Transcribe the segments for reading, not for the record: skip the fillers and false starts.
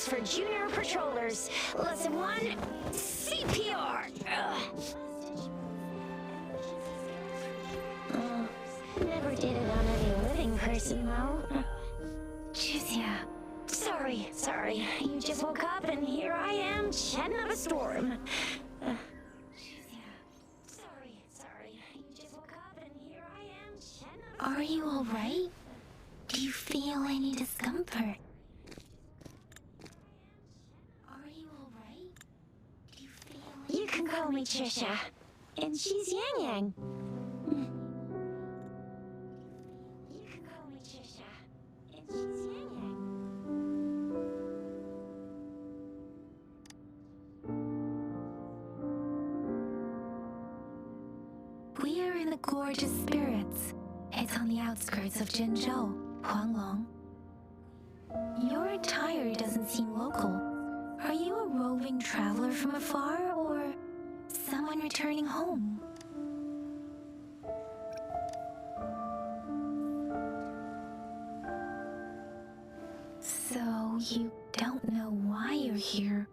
for junior patrollers. Lesson 1, CPR. Never did it on any living person, though. Juicia. Sorry. You just woke up and here I am, chatting up a storm. Sorry. You just woke up and here I am, chatting up a storm. Are you all right? Do you feel any discomfort? Are you all right? Do you feel You can call me Trisha. And she's Yang Yang. You can call me Trisha. And she's Yang Yang. We are in the Gorgeous Spirits. It's on the outskirts of Jinzhou, Huanglong. Your attire doesn't seem local. Are you a roving traveler from afar, or someone returning home? So you don't know why you're here,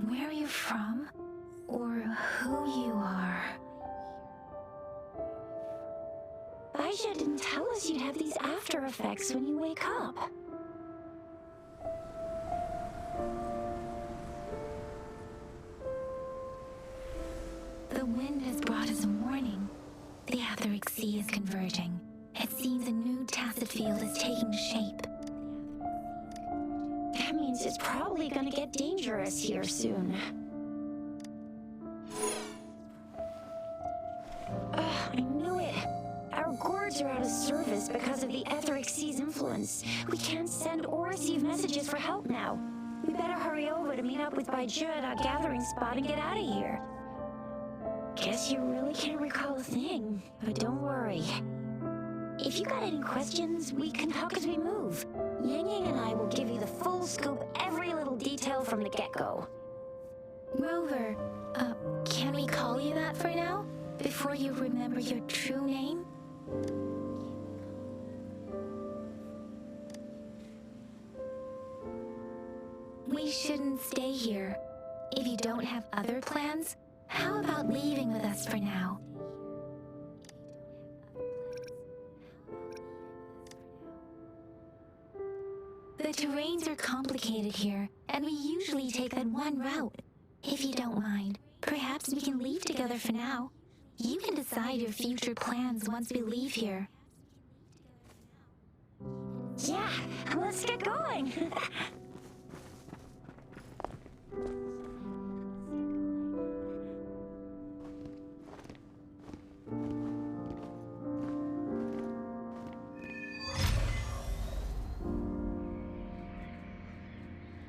where you're from, or who you are. Baisha didn't tell us you'd have these after effects when you wake up. The wind has brought us a warning. The Etheric Sea is converging. It seems a new tacit field is taking shape. That means it's probably gonna get dangerous here soon. I knew it. Our gourds are out of service because of the Etheric Sea's influence. We can't send or receive messages for help now. We better hurry over to meet up with Baiju at our gathering spot and get out of here. Guess you really can't recall a thing, but don't worry. If you got any questions, we can talk as we move. Yang Yang and I will give you the full scoop, every little detail from the get-go. Rover, can we call you that for now? Before you remember your true name? We shouldn't stay here. If you don't have other plans, how about leaving with us for now? The terrains are complicated here, and we usually take that one route. If you don't mind, perhaps we can leave together for now. You can decide your future plans once we leave here. Yeah, let's get going.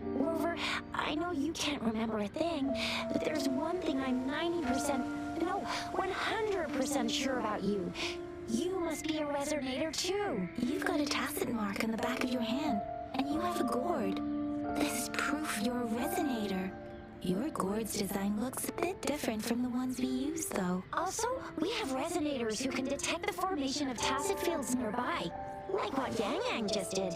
Rover, I know you can't remember a thing, but there's one thing I'm 90%, no, 100% sure about you. You must be a resonator too. You've got a tacit mark on the back of your hand, and you have a gourd. This is proof you're a resonator. Your gourd's design looks a bit different from the ones we use, though. Also, we have resonators who can detect the formation of tacit fields nearby, like what Yang Yang just did.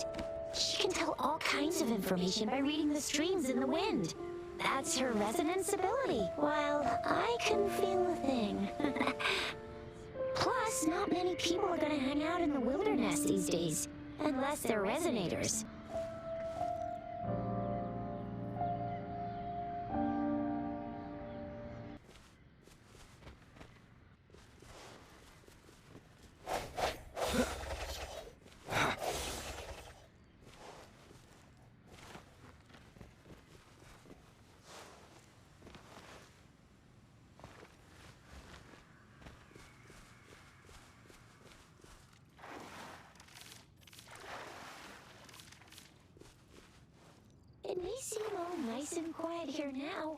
She can tell all kinds of information by reading the streams in the wind. That's her resonance ability, while I can feel a thing. Plus, not many people are gonna hang out in the wilderness these days, unless they're resonators. It may seem all nice and quiet here now,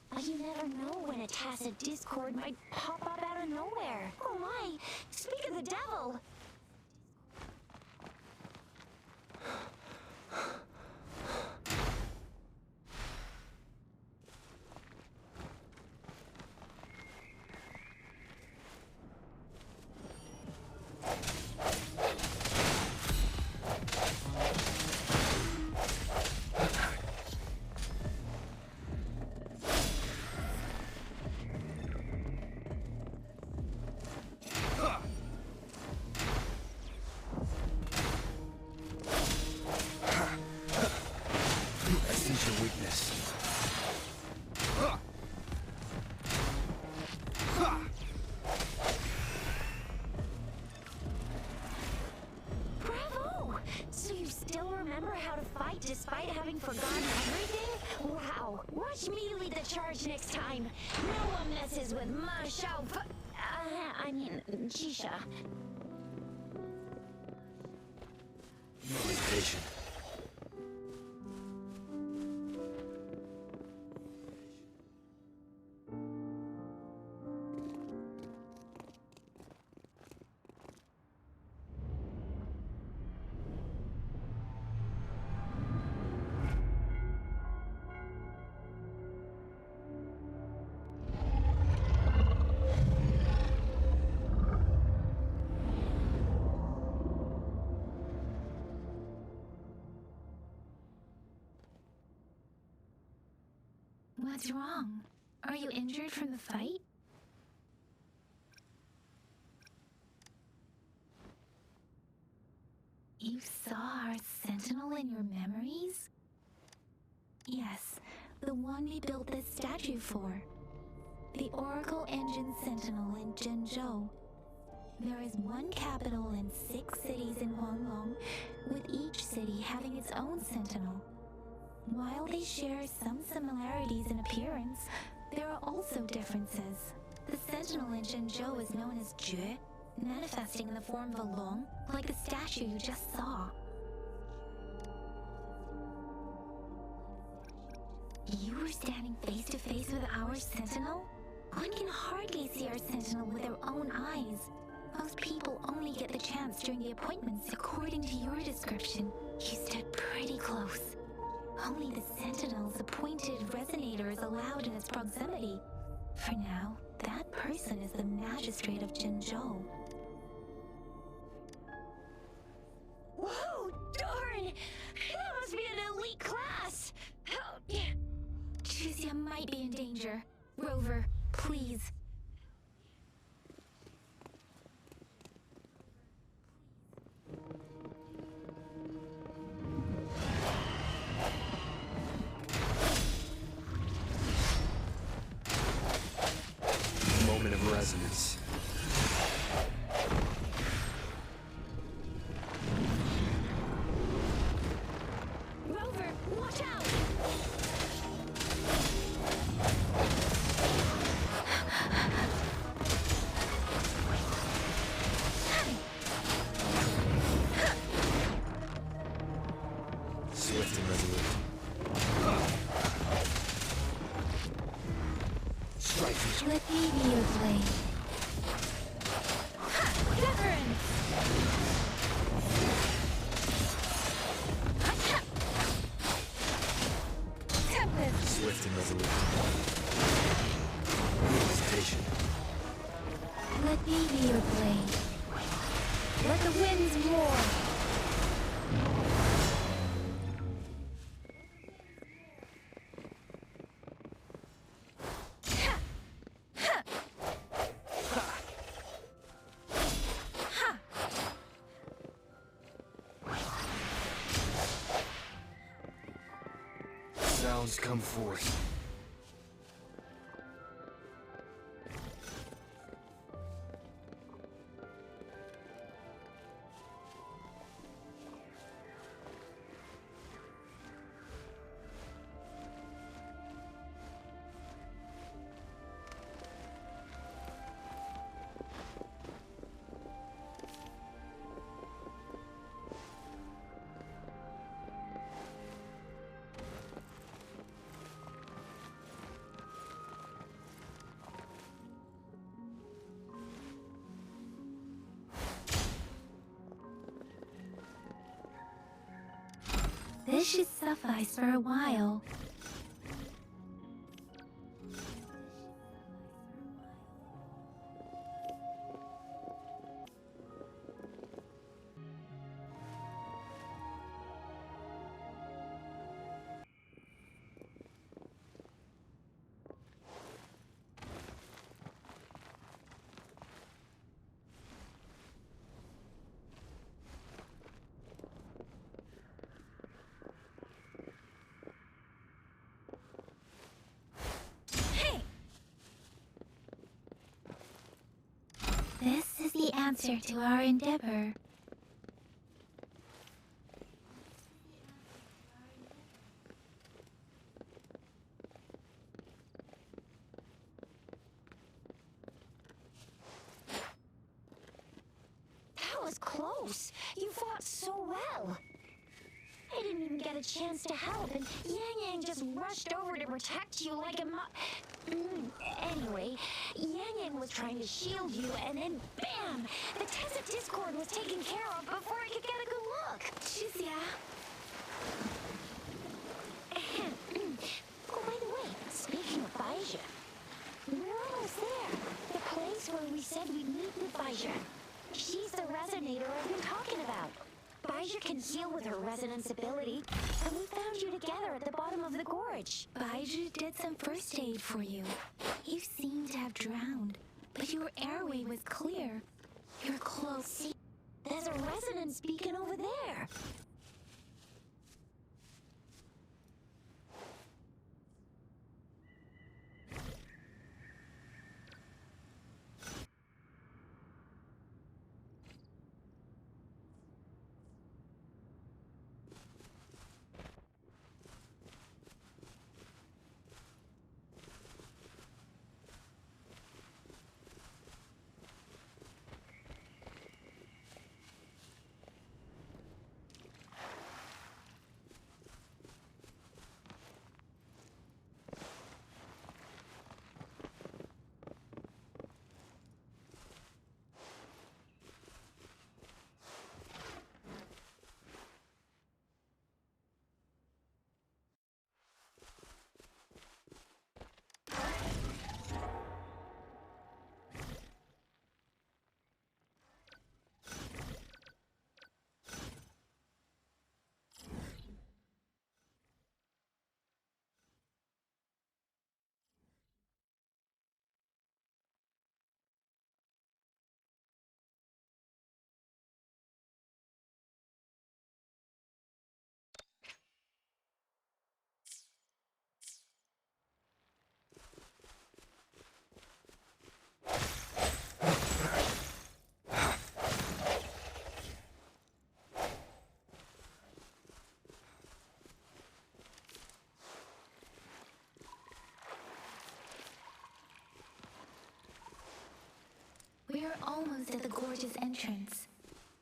but you never know when a tacit discord might pop up out of nowhere. Oh my, speak of the devil! Despite having forgotten everything? Wow. Watch me lead the charge next time. No one messes with my show. Jisha. No hesitation. What's wrong? Are you injured from the fight? You saw our sentinel in your memories? Yes, the one we built this statue for. The Oracle Engine Sentinel in Zhenzhou. There is one capital and 6 cities in Huanglong, with each city having its own sentinel. While they share some similarities in appearance, there are also differences. The sentinel in Zhenzhou is known as Jue, manifesting in the form of a long, like the statue you just saw. You were standing face to face with our sentinel? One can hardly see our sentinel with their own eyes. Most people only get the chance during the appointments. According to your description, you stood pretty close. Only the sentinel's appointed resonator is allowed in its proximity. For now, that person is the magistrate of Zhenzhou. Whoa, darn! That must be an elite class! Chizia might be in danger. Rover, please. resonance. Rover, watch out! Swift and resolute. Strike. Let me be your blade. Veteran! Tempest. Swift and resolute. No hesitation. Let me be your blade. Let the winds roar! Sounds come forth. This should suffice for a while. This is the answer to our endeavor. That was close. You fought so well. I didn't even get a chance to help, and Yang Yang just rushed over to protect you like a Anyway, Yang Yang was trying to shield you, and then BAM! The Test of Discord was taken care of before I could get a good look. Shizia. Oh, by the way, speaking of Baija, we're almost there. The place where we said we'd meet with Baija. She's the resonator I've been talking about. Baija can heal with her resonance ability, and we found you together at the bottom of the gorge. Baiju did some first aid for you. You seem to have drowned, but your airway was clear. You're close. See, there's a resonance beacon over there. almost at the gorge's entrance.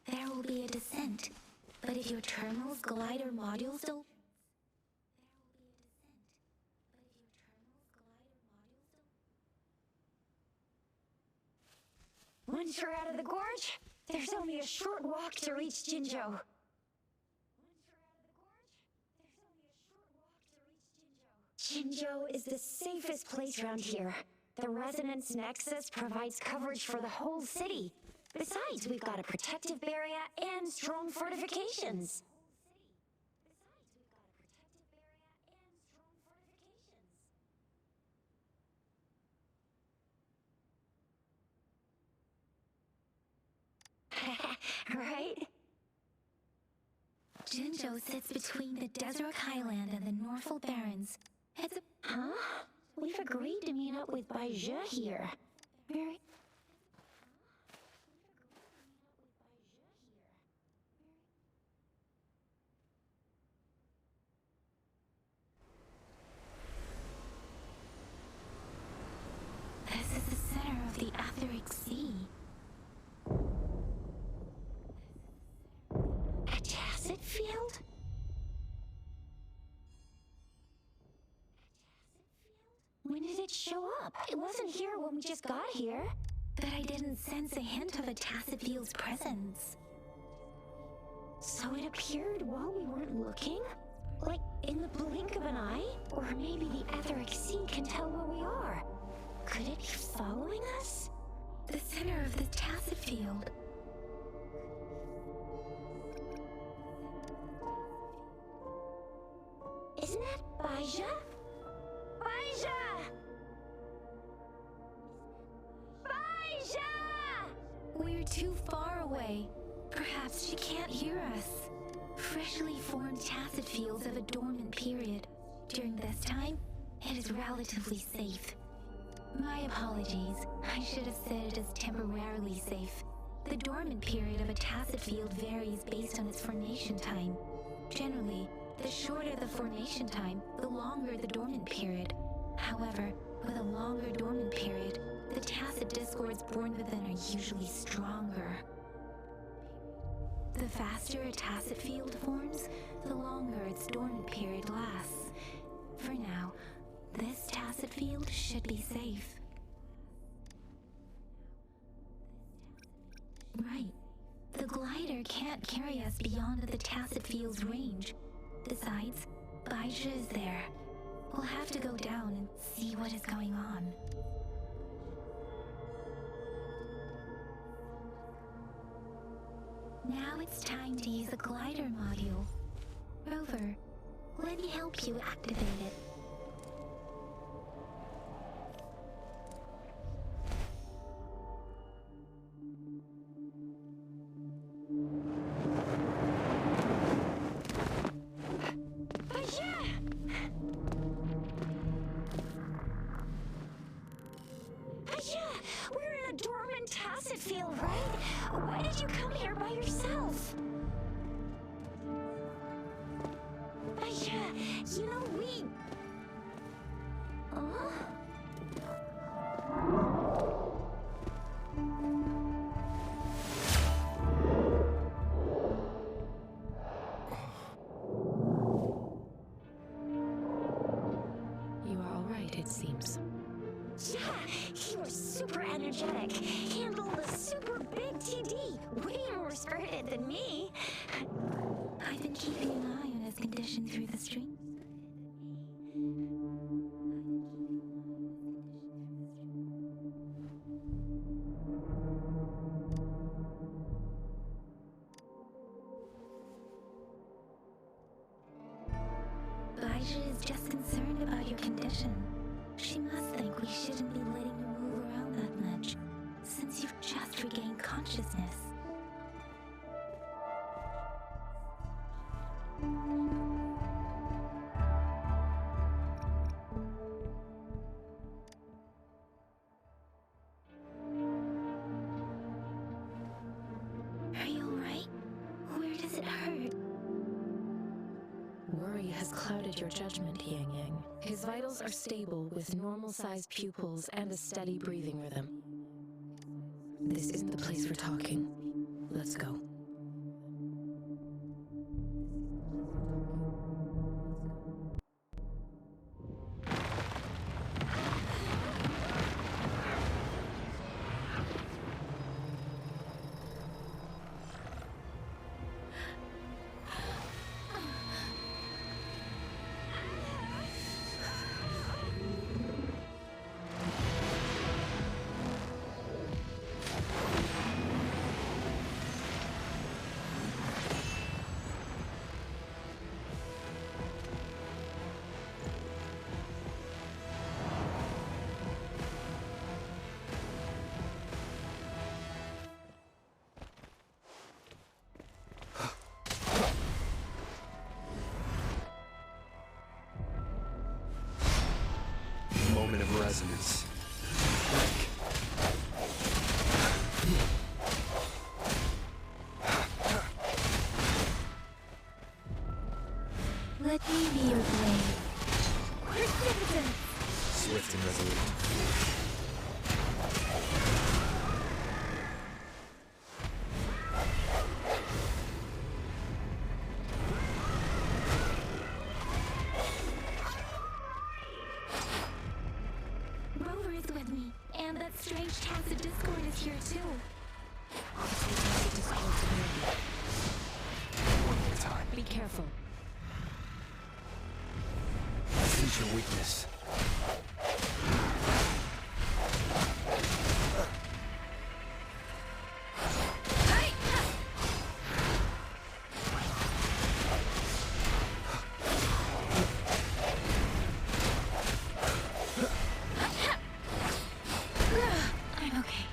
There will be a descent, but if your terminal's glider module still... Once we're out of the gorge, there's only a short walk to reach Jinzhou. Jinzhou is the safest place around here. The Resonance Nexus provides coverage for the whole city. Besides, we've got a protective barrier and strong fortifications. Right? Jinzhou sits between the Desert Highland and the Norfolk Barrens. It's a... Huh? We've agreed to meet up with Baizhi here. Very... This is the center of the Etheric Sea. A tacit field? When did it show up? It wasn't here when we just got here. But I didn't sense a hint of a tacit field's presence. So it appeared while we weren't looking? Like in the blink of an eye? Or maybe the Etheric Sea can tell where we are. Could it be following us? The center of the tacit field. Isn't that Baizhi? Baizhi! Baizhi! We're too far away. Perhaps she can't hear us. Freshly formed tacit fields have a dormant period. During this time, it is relatively safe. My apologies. I should have said it is temporarily safe. The dormant period of a tacit field varies based on its formation time. Generally, the shorter the formation time, the longer the dormant period. However, with a longer dormant period, the tacit discords born within are usually stronger. The faster a tacit field forms, the longer its dormant period lasts. For now, this tacit field should be safe. Right. The glider can't carry us beyond the tacit field's range. Besides, Baizhi is there. We'll have to go down and see what is going on. Now it's time to use the glider module. Rover, let me help you activate it. We're in a dormant tacit field, right? Why did you come here by yourself? You know, we... You are all right, it seems. Yeah, he was super energetic. Handled a super big TD. Way more spirited than me. I've been keeping an eye on his condition through the stream. Baizhi is just concerned about your condition. She must think we shouldn't be letting you move around that much, since you've just regained consciousness. Are you alright? Where does it hurt? Worry has clouded your judgment, Yang Yang. His vitals are stable with normal-sized pupils and a steady breathing rhythm. This isn't the place for talking. Let's go. Moment of resonance. Let me be your blade. Persistence! Swift and resolute. Rover is with me, and that strange tacit discord is here too. One more time. Be careful. Seize your weakness. I'm okay.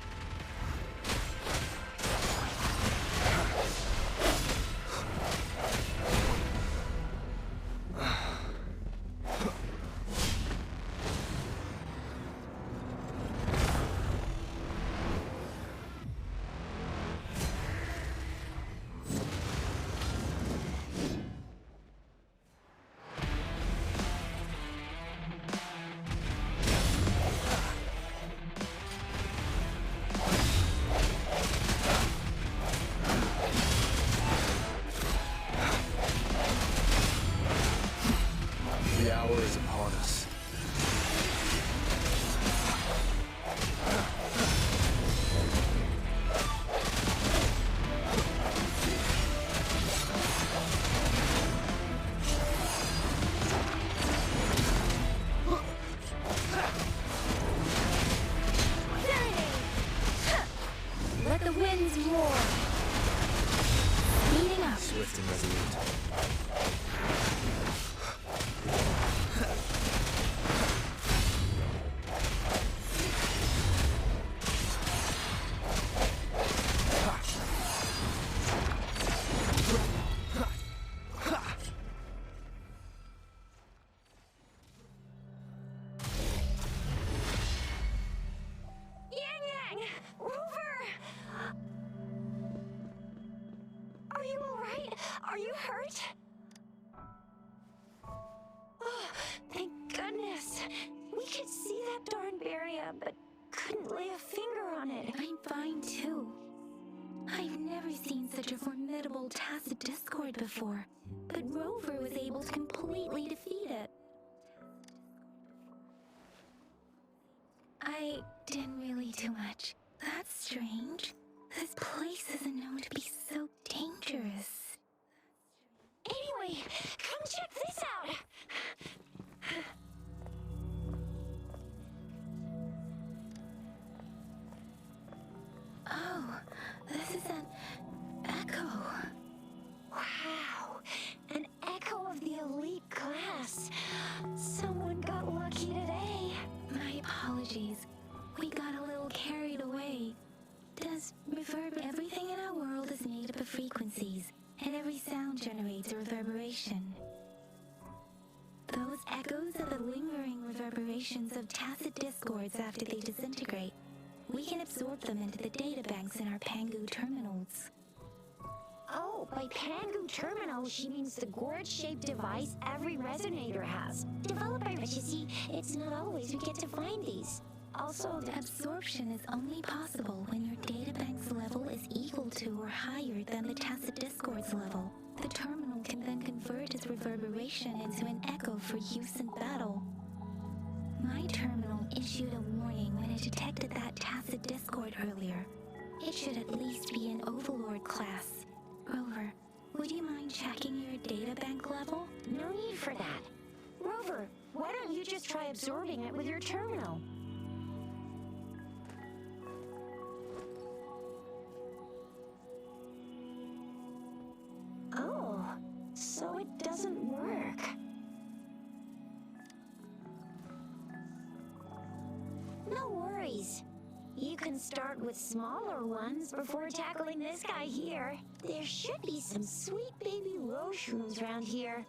The hour is upon us. Let the winds roar. Speeding up. Swift and resolute. Yang! Rover! Are you alright? Are you hurt? Oh, thank goodness. We could see that darn barrier, but couldn't lay a finger on it. I'm fine too. I've never seen such a formidable tacit discord before, but Rover was able to completely defeat it. I didn't really do much. That's strange. This place isn't known to be so dangerous. Anyway, come check this out. Oh, this is an echo. Wow, an echo of the elite class. Someone got lucky today. My apologies. We got a little carried away. Does reverb? Everything in our world is made up of frequencies, and every sound generates a reverberation. Those echoes are the lingering reverberations of tacit discords after they disintegrate. We can absorb them into the databanks in our Pangu terminals. Oh, by Pangu Terminal, she means the gourd-shaped device every resonator has. Developed by Rich, you see, it's not always we get to find these. Also, Absorption is only possible when your databank's level is equal to or higher than the tacit discord's level. The terminal can then convert its reverberation into an echo for use in battle. My terminal issued a warning when it detected that tacit discord earlier. It should at least be an Overlord class. Rover, would you mind checking your databank level? no need for that. Rover, why don't you just try absorbing it with your terminal? Oh, so it doesn't work. No worries. You can start with smaller ones before tackling this guy here. There should be some sweet baby roshrooms around here.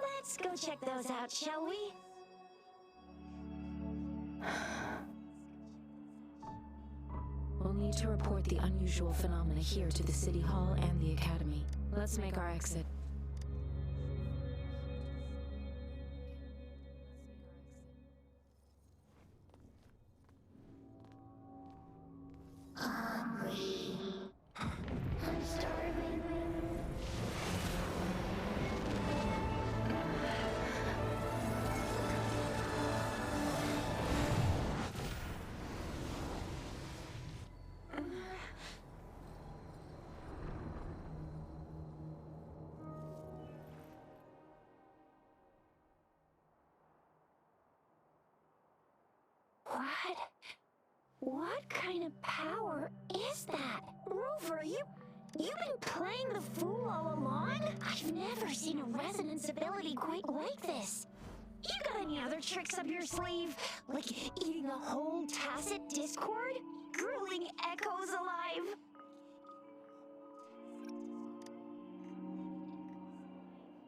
Let's go check those out, shall we? We'll need to report the unusual phenomena here to the City Hall and the Academy. Let's make our exit. I'm starving. What kind of power is that? Rover, you've been playing the fool all along? I've never seen a resonance ability quite like this. You got any other tricks up your sleeve? Like eating a whole tacit discord? Grilling echoes alive?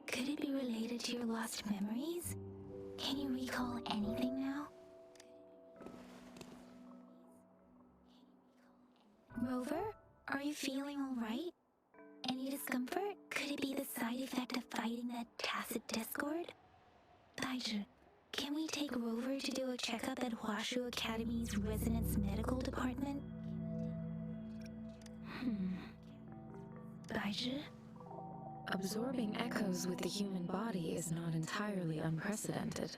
Could it be related to your lost memories? Can you recall anything now? Rover, are you feeling alright? Any discomfort? Could it be the side effect of fighting that tacit discord? Baizhi, can we take Rover to do a checkup at Huashu Academy's Resonance Medical Department? Baizhi? Absorbing echoes with the human body is not entirely unprecedented.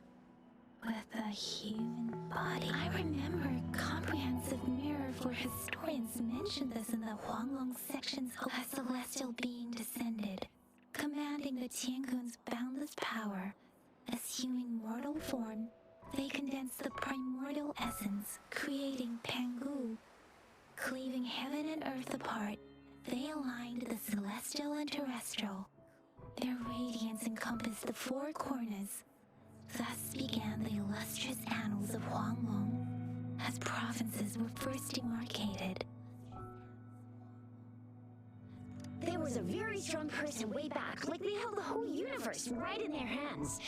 With a human body. I remember Comprehensive Mirror for Historians mentioned this in the Huanglong sections of a celestial being descended, commanding the Tiankun's boundless power. Assuming mortal form, they condensed the primordial essence, creating Pangu. Cleaving heaven and earth apart, they aligned the celestial and terrestrial. Their radiance encompassed the four corners. Thus began the illustrious annals of Huanglong, as provinces were first demarcated. There was a very strong person way back, like they held the whole universe right in their hands.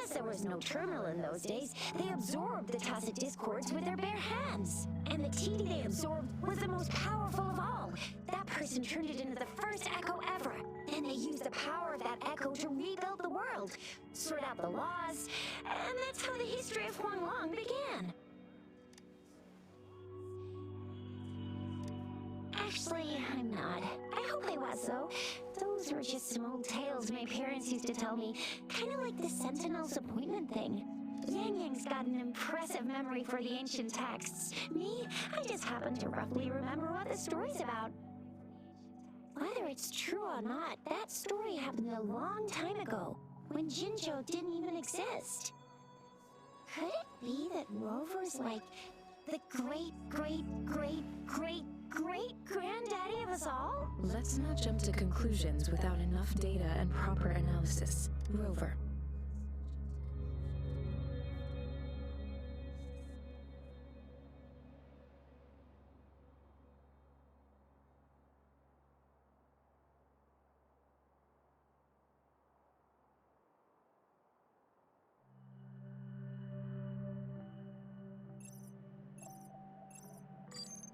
As there was no terminal in those days, they absorbed the tacit discords with their bare hands. And the TD they absorbed was the most powerful of all. That person turned it into the first echo ever. Then they used the power of that echo to rebuild the world, sort out the laws, and that's how the history of Huanglong began. Actually, I'm not. I hope I was, though. Those were just some old tales my parents used to tell me, kind of like the Sentinel's appointment thing. Yang Yang's got an impressive memory for the ancient texts. Me, I just happen to roughly remember what the story's about. Whether it's true or not, that story happened a long time ago, when Jinzhou didn't even exist. Could it be that Rover's like the great-great-great-great-great-granddaddy of us all? Let's not jump to conclusions without enough data and proper analysis. Rover.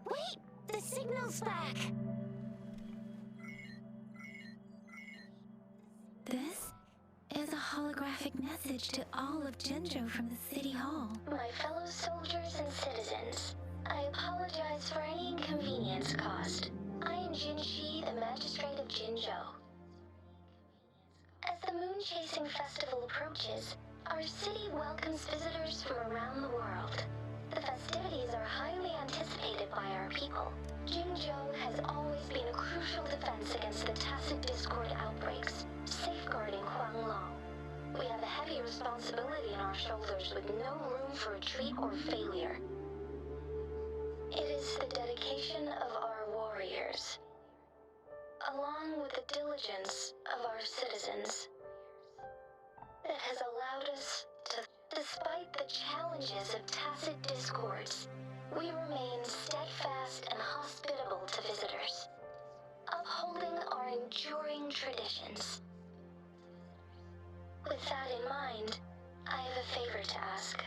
Wait! The signal's back! This is a holographic message to all of Jinzhou from the City Hall. My fellow soldiers and citizens, I apologize for any inconvenience caused. I am Jinshi, the Magistrate of Jinzhou. As the Moon-Chasing Festival approaches, our city welcomes visitors from around the world. The festivities are highly anticipated by our people. Jinzhou has always been a crucial defense against the tacit discord outbreaks, safeguarding Huanglong. We have a heavy responsibility on our shoulders with no room for retreat or failure. It is the dedication of our warriors, along with the diligence of our citizens, that has allowed us to, despite the challenges of tacit discords, we remain steadfast and hospitable to visitors, upholding our enduring traditions. With that in mind, I have a favor to ask.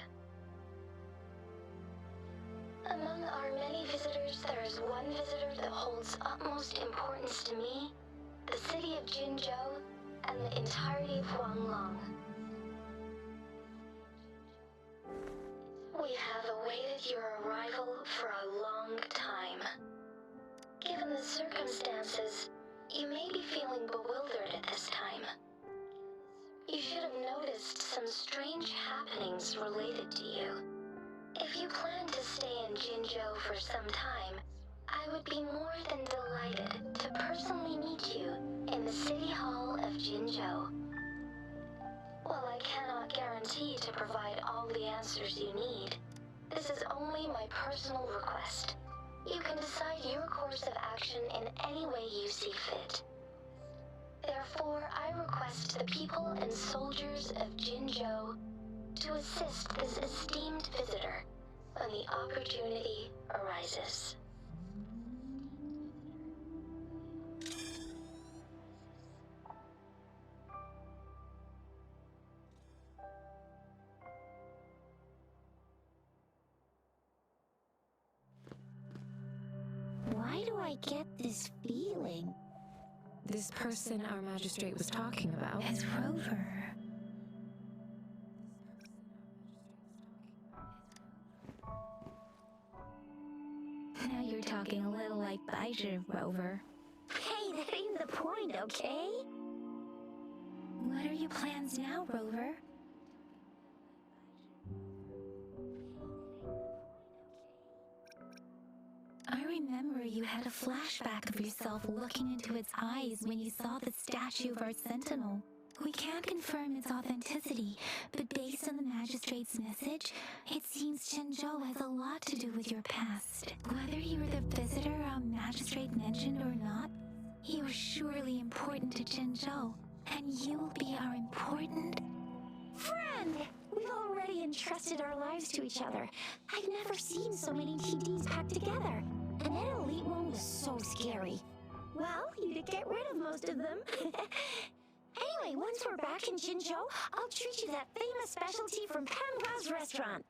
Among our many visitors, there is one visitor that holds utmost importance to me, the city of Jinzhou, and the entirety of Huanglong. We have awaited your arrival for a long time. Given the circumstances, you may be feeling bewildered at this time. You should have noticed some strange happenings related to you. If you plan to stay in Jinzhou for some time, I would be more than delighted to personally meet you in the City Hall of Jinzhou. While I cannot guarantee to provide all the answers you need, this is only my personal request. You can decide your course of action in any way you see fit. Therefore, I request the people and soldiers of Jinzhou to assist this esteemed visitor when the opportunity arises. Why do I get this feeling? This person our magistrate was talking about. As Rover. Now you're talking a little like Baizhi, Rover. Hey, that ain't the point, okay? What are your plans now, Rover? I remember you had a flashback of yourself looking into its eyes when you saw the statue of our sentinel. We can't confirm its authenticity, but based on the magistrate's message, it seems Jinzhou has a lot to do with your past. Whether you were the visitor our magistrate mentioned or not, you are surely important to Jinzhou, and you will be our important Friend! We've already entrusted our lives to each other. I've never seen so many TDs packed together. And that elite one was so scary. Well, you did get rid of most of them. Anyway, once we're back in Jinzhou, I'll treat you to that famous specialty from Panhua's restaurant.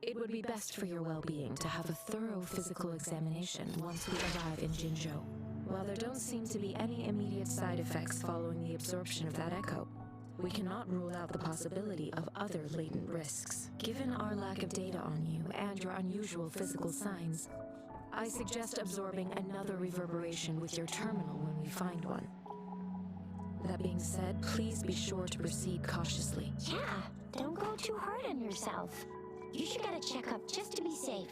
It would be best for your well-being to have a thorough physical examination once we arrive in Jinzhou. While there don't seem to be any immediate side effects following the absorption of that echo, we cannot rule out the possibility of other latent risks. Given our lack of data on you and your unusual physical signs, I suggest absorbing another reverberation with your terminal when we find one. That being said, please be sure to proceed cautiously. Yeah, don't go too hard on yourself. You should get a checkup just to be safe.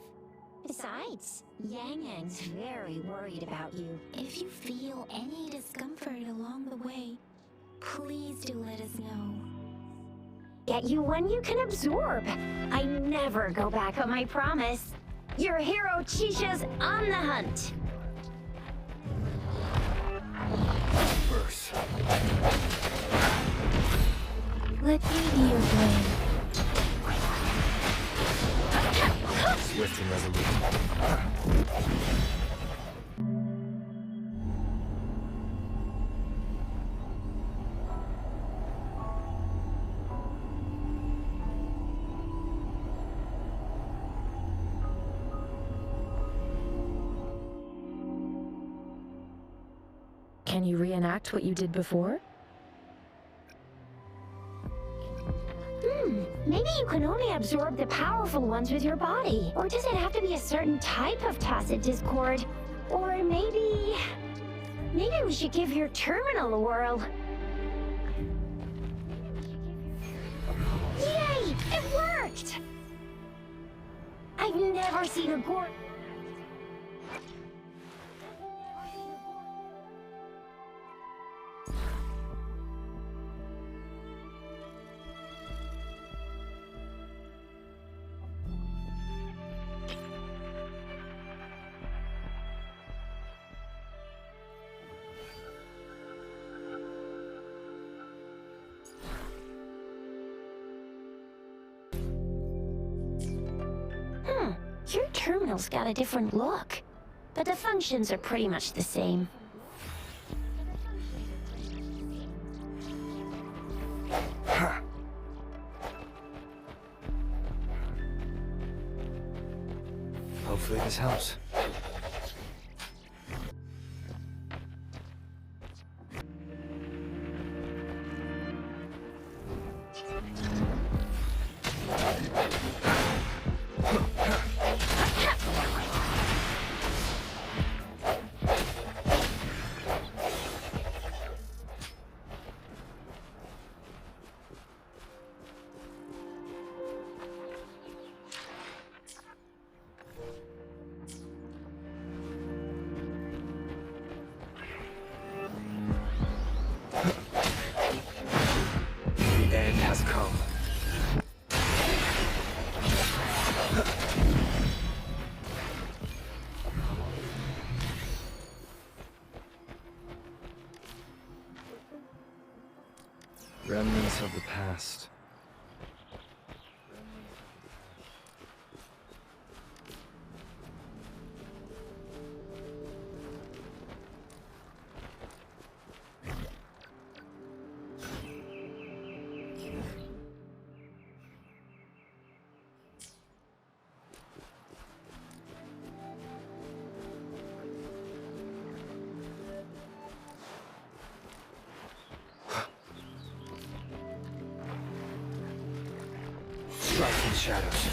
Besides, Yang Yang's very worried about you. If you feel any discomfort along the way, please do let us know. Get you one you can absorb. I never go back on my promise. Your hero Chisha's on the hunt. Burst. Let me be your blade. Swift and resolute. Can you reenact what you did before? Maybe you can only absorb the powerful ones with your body. Or does it have to be a certain type of tacit discord? Or maybe we should give your terminal a whirl. Yay! It worked! I've never seen a gourd. Your terminal's got a different look, but the functions are pretty much the same. Hopefully this helps. The end has come. Remnants of the past. Strike in shadows.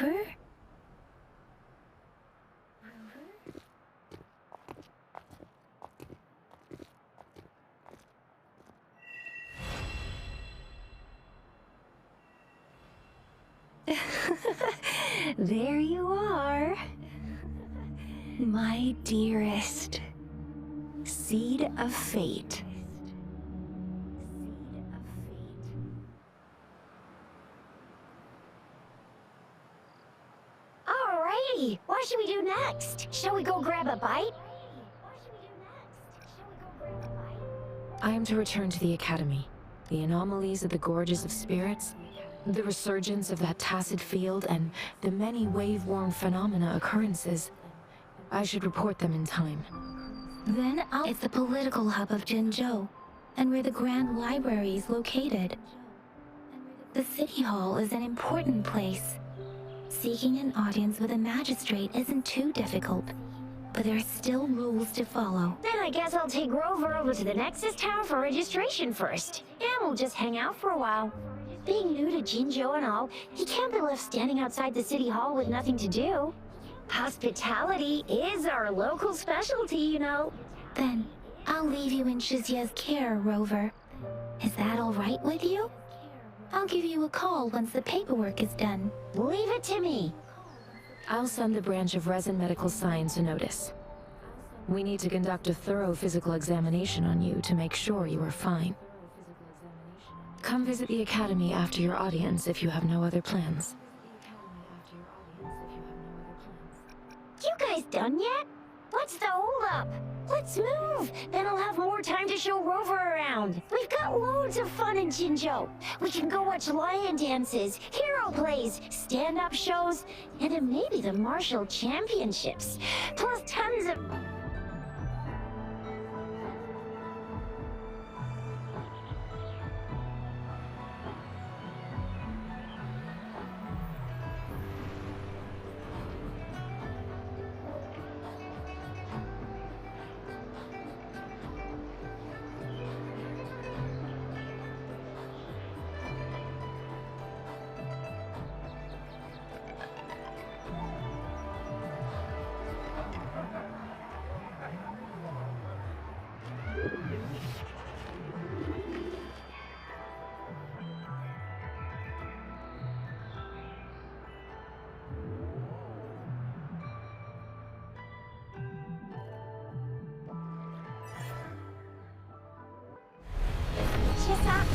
Rover? There you are. My dearest. Seed of Fate. Alrighty, what should we do next? Shall we go grab a bite? I am to return to the Academy. The anomalies of the Gorges of Spirits, the resurgence of that tacit field, and the many wave-worn phenomena occurrences. I should report them in time. Then it's the political hub of Jinzhou, and where the Grand Library is located. The City Hall is an important place. Seeking an audience with a magistrate isn't too difficult, but there are still rules to follow. Then I guess I'll take Rover over to the Nexus Tower for registration first, and we'll just hang out for a while. Being new to Jinzhou and all, he can't be left standing outside the City Hall with nothing to do. Hospitality is our local specialty, you know. Then I'll leave you in Shizia's care, Rover. Is that all right with you? I'll give you a call once the paperwork is done. Leave it to me. I'll send the branch of Resin Medical Science a notice. We need to conduct a thorough physical examination on you to make sure you are fine. Come visit the Academy after your audience if you have no other plans. You guys done yet? What's the holdup? Let's move! Then I'll have more time to show Rover around. We've got loads of fun in Jinzhou. We can go watch lion dances, hero plays, stand-up shows, and then maybe the martial championships. Plus tons of...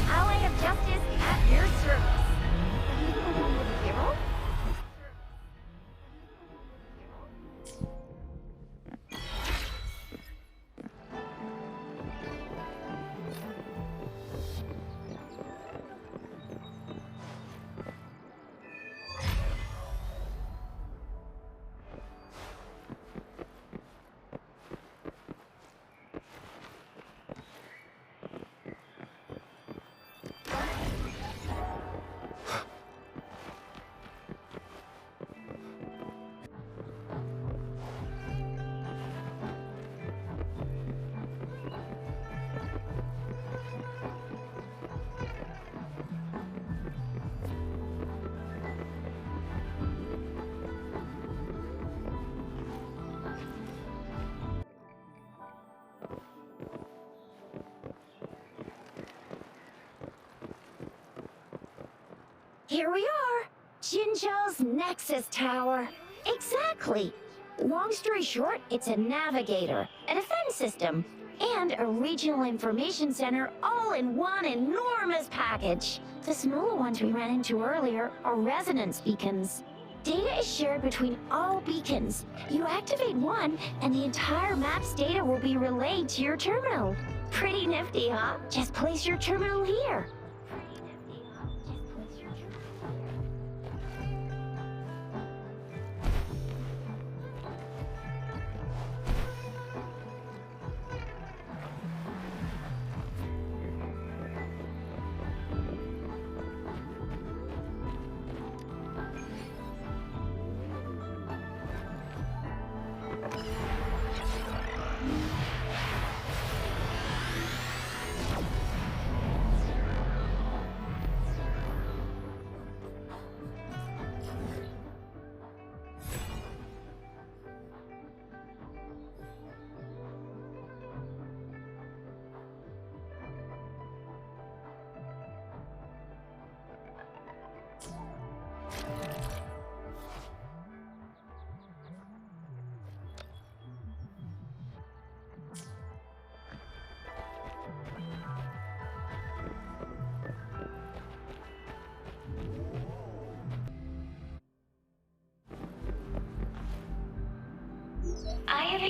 Ally of Justice at your service. Hero? Here we are, Jinzhou's Nexus Tower. Exactly. Long story short, it's a navigator, a defense system, and a regional information center all in one enormous package. The smaller ones we ran into earlier are resonance beacons. Data is shared between all beacons. You activate one, and the entire map's data will be relayed to your terminal. Pretty nifty, huh? Just place your terminal here.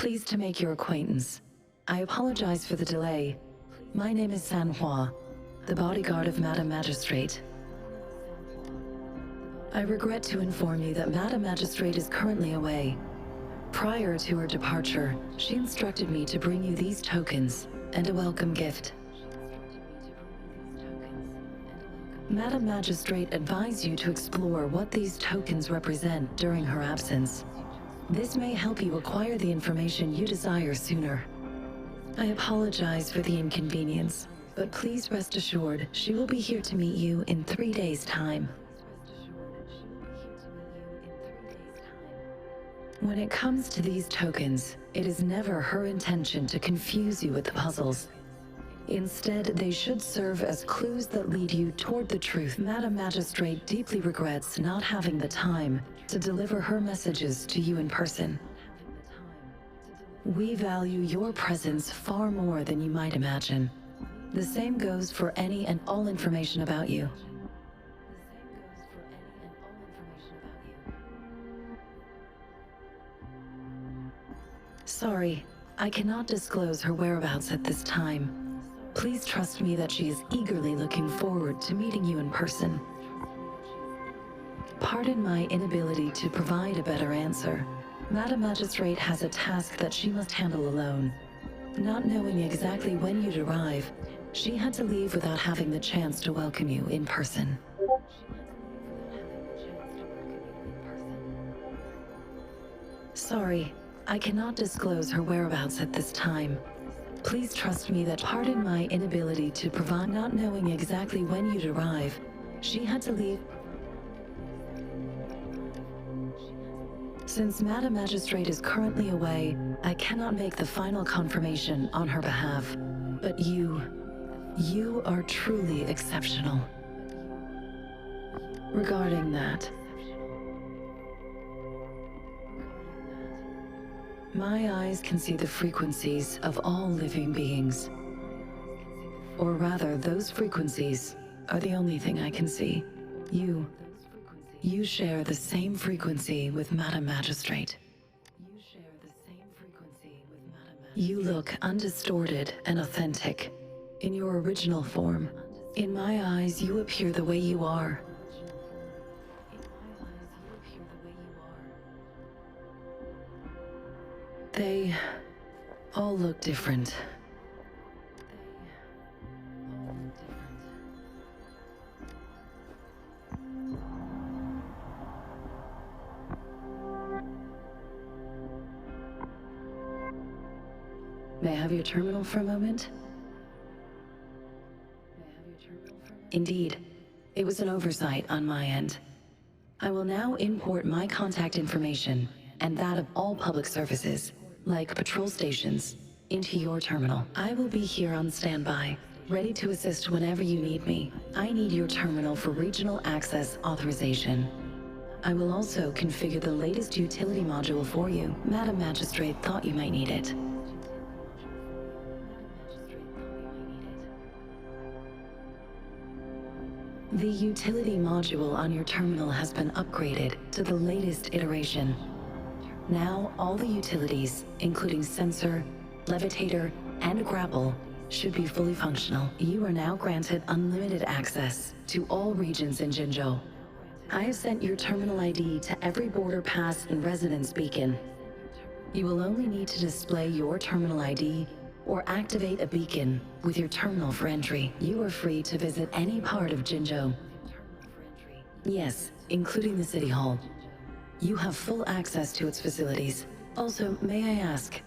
Pleased to make your acquaintance. I apologize for the delay. My name is Sanhua, the bodyguard of Madam Magistrate. I regret to inform you that Madam Magistrate is currently away. Prior to her departure, she instructed me to bring you these tokens and a welcome gift. Madam Magistrate advised you to explore what these tokens represent during her absence. This may help you acquire the information you desire sooner. I apologize for the inconvenience, but please rest assured she will be here to meet you in 3 days' time. When it comes to these tokens, it is never her intention to confuse you with the puzzles. Instead, they should serve as clues that lead you toward the truth. Madam Magistrate deeply regrets not having the time to deliver her messages to you in person. We value your presence far more than you might imagine. The same goes for any and all information about you. Sorry, I cannot disclose her whereabouts at this time. Please trust me that she is eagerly looking forward to meeting you in person. Pardon my inability to provide a better answer. Madam Magistrate has a task that she must handle alone. Not knowing exactly when you'd arrive, she had to leave without having the chance to welcome you in person. Sorry, I cannot disclose her whereabouts at this time. Please trust me that pardon my inability to provide. Not knowing exactly when you'd arrive, she had to leave. Since Madam Magistrate is currently away, I cannot make the final confirmation on her behalf. But you are truly exceptional. Regarding that, my eyes can see the frequencies of all living beings. Or rather, those frequencies are the only thing I can see. You share the same frequency with Madam Magistrate. You look undistorted and authentic in your original form. In my eyes, you appear the way you are. They all look different. May I have your terminal for a moment? Indeed, it was an oversight on my end. I will now import my contact information and that of all public services, like patrol stations, into your terminal. I will be here on standby, ready to assist whenever you need me. I need your terminal for regional access authorization. I will also configure the latest utility module for you. Madam Magistrate thought you might need it. The utility module on your terminal has been upgraded to the latest iteration. Now, all the utilities, including sensor, levitator, and grapple, should be fully functional. You are now granted unlimited access to all regions in Jinzhou. I have sent your terminal ID to every border pass and residence beacon. You will only need to display your terminal ID or activate a beacon with your terminal for entry. You are free to visit any part of Jinzhou. Yes, including the City Hall. You have full access to its facilities. Also, may I ask,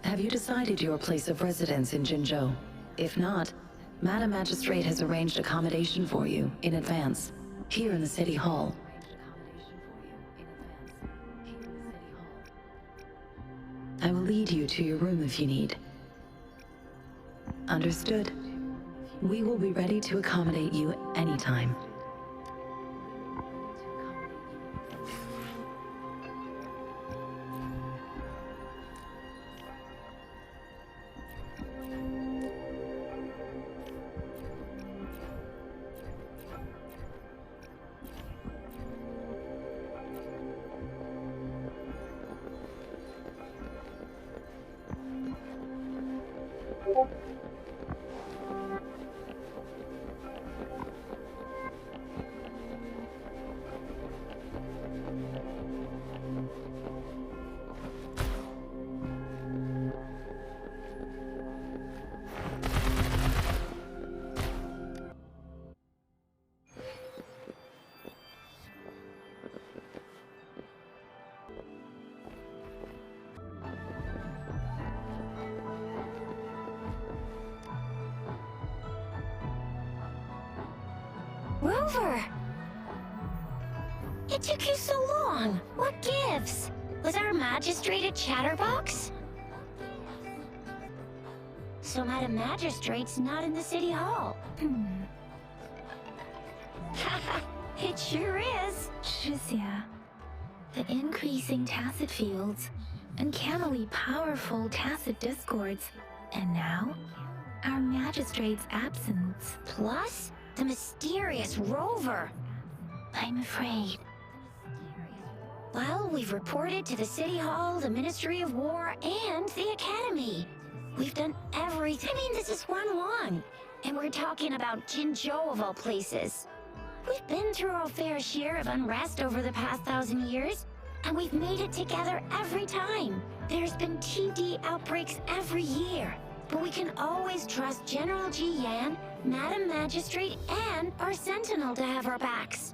have you decided your place of residence in Jinzhou? If not, Madam Magistrate has arranged accommodation for you in advance, here in the City Hall. I will lead you to your room if you need. Understood. We will be ready to accommodate you anytime. Rover! It took you so long. What gives? Was our magistrate a chatterbox? So Madam Magistrate's not in the city hall. It sure is. Shizia, the increasing tacit fields, uncannily powerful tacit discords, and now, our magistrate's absence. Plus, the mysterious Rover. I'm afraid. Well, we've reported to the City Hall, the Ministry of War, and the Academy. We've done everything. I mean, this is one long. And we're talking about Jinzhou of all places. We've been through our fair share of unrest over the past 1,000 years, and we've made it together every time. There's been TD outbreaks every year, but we can always trust General Ji Yan, Madam Magistrate, and our Sentinel to have our backs.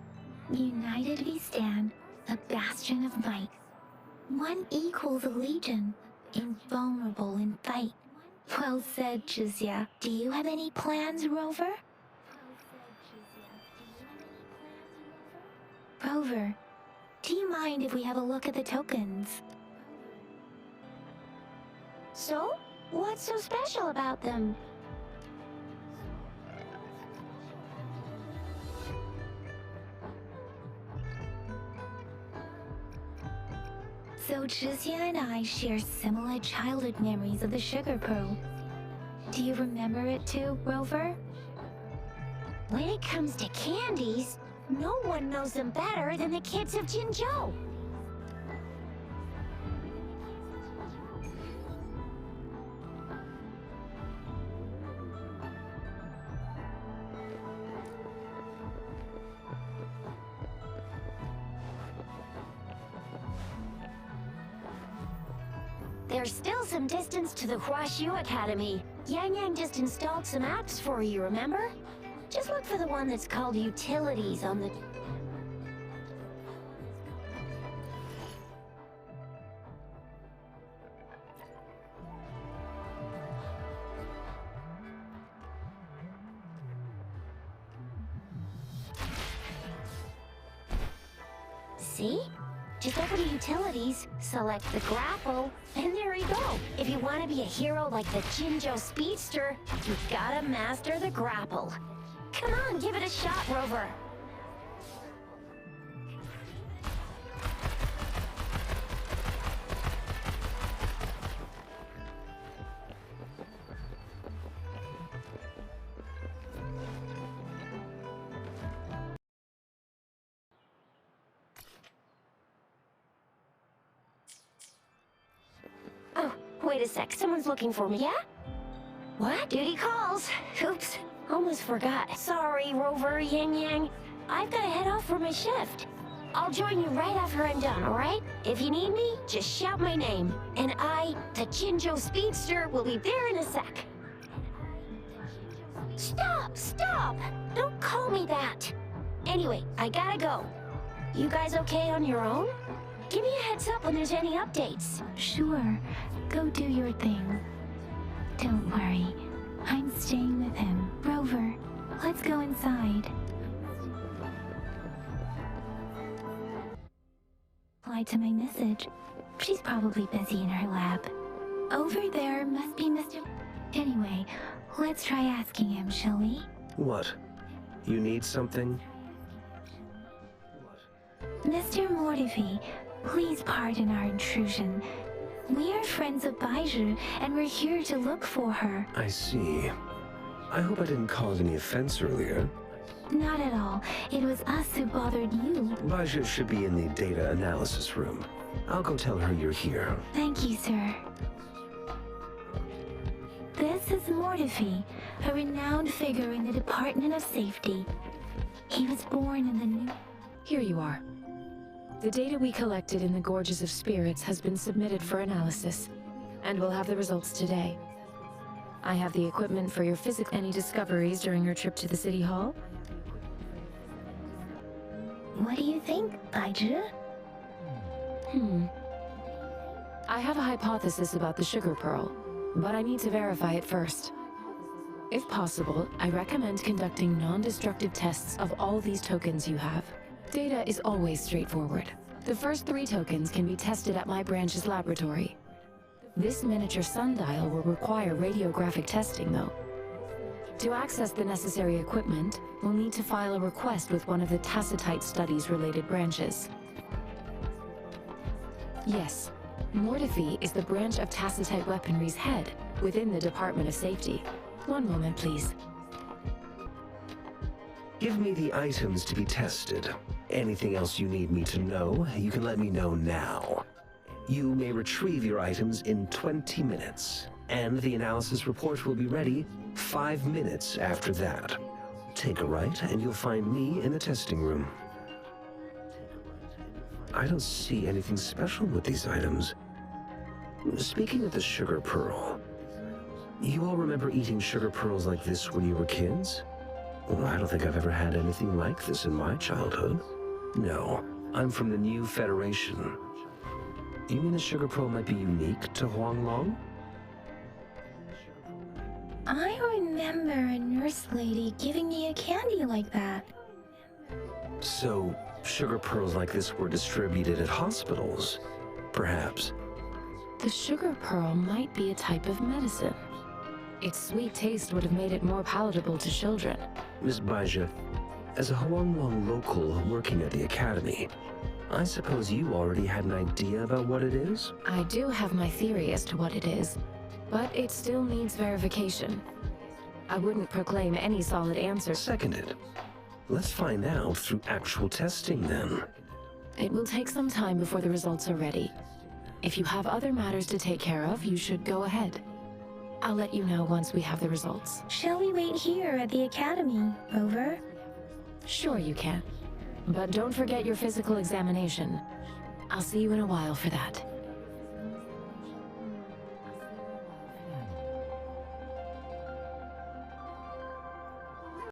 United we stand, a bastion of might. One equals a legion, invulnerable in fight. Well said, Jizya. Do you have any plans, Rover? Rover, do you mind if we have a look at the tokens? So, what's so special about them? So Jizya and I share similar childhood memories of the Sugar Pearl. Do you remember it too, Rover? When it comes to candies, no one knows them better than the kids of Jinzhou. There's still some distance to the Huaxiu Academy. Yang Yang just installed some apps for you, remember? Just look for the one that's called Utilities on the... See? Just open to Utilities, select the grapple, and there you go. If you want to be a hero like the Jinzhou Speedster, you've gotta master the grapple. Come on, give it a shot, Rover. Oh, wait a sec. Someone's looking for me, yeah? What? Duty calls. Oops. Almost forgot. Sorry, Rover, Yang Yang. I've got to head off for my shift. I'll join you right after I'm done, alright? If you need me, just shout my name. And I, the Jinzhou Speedster, will be there in a sec. Stop! Stop! Don't call me that! Anyway, I gotta go. You guys okay on your own? Give me a heads up when there's any updates. Sure. Go do your thing. Don't worry. I'm staying with him. Rover, let's go inside. Reply to my message. She's probably busy in her lab. Over there must be Mr. Anyway, let's try asking him, shall we? What? You need something? Mr. Mortifi, please pardon our intrusion. We are friends of Baizhi, and we're here to look for her. I see. I hope I didn't cause any offense earlier. Not at all. It was us who bothered you. Baizhi should be in the data analysis room. I'll go tell her you're here. Thank you, sir. This is Mortifi, a renowned figure in the Department of Safety. He was born in the new... Here you are. The data we collected in the Gorges of Spirits has been submitted for analysis, and we'll have the results today. I have the equipment for your physics. Any discoveries during your trip to the City Hall? What do you think, Baizhi? I have a hypothesis about the sugar pearl, but I need to verify it first. If possible, I recommend conducting non-destructive tests of all these tokens you have. Data is always straightforward. The first 3 tokens can be tested at my branch's laboratory. This miniature sundial will require radiographic testing, though. To access the necessary equipment, we'll need to file a request with one of the Tacitite Studies-related branches. Yes, Mortifi is the branch of Tacitite Weaponry's head within the Department of Safety. One moment, please. Give me the items to be tested. Anything else you need me to know, you can let me know now. You may retrieve your items in 20 minutes, and the analysis report will be ready 5 minutes after that. Take a right, and you'll find me in the testing room. I don't see anything special with these items. Speaking of the sugar pearl, you all remember eating sugar pearls like this when you were kids? Well, I don't think I've ever had anything like this in my childhood. No, I'm from the New Federation. You mean the sugar pearl might be unique to Huanglong? I remember a nurse lady giving me a candy like that. So, sugar pearls like this were distributed at hospitals, perhaps. The sugar pearl might be a type of medicine. Its sweet taste would have made it more palatable to children. Miss Baizhi, as a Huanglong local working at the academy, I suppose you already had an idea about what it is? I do have my theory as to what it is, but it still needs verification. I wouldn't proclaim any solid answer. Seconded. Let's find out through actual testing then. It will take some time before the results are ready. If you have other matters to take care of, you should go ahead. I'll let you know once we have the results. Shall we wait here at the academy, Rover? Sure you can. But don't forget your physical examination. I'll see you in a while for that.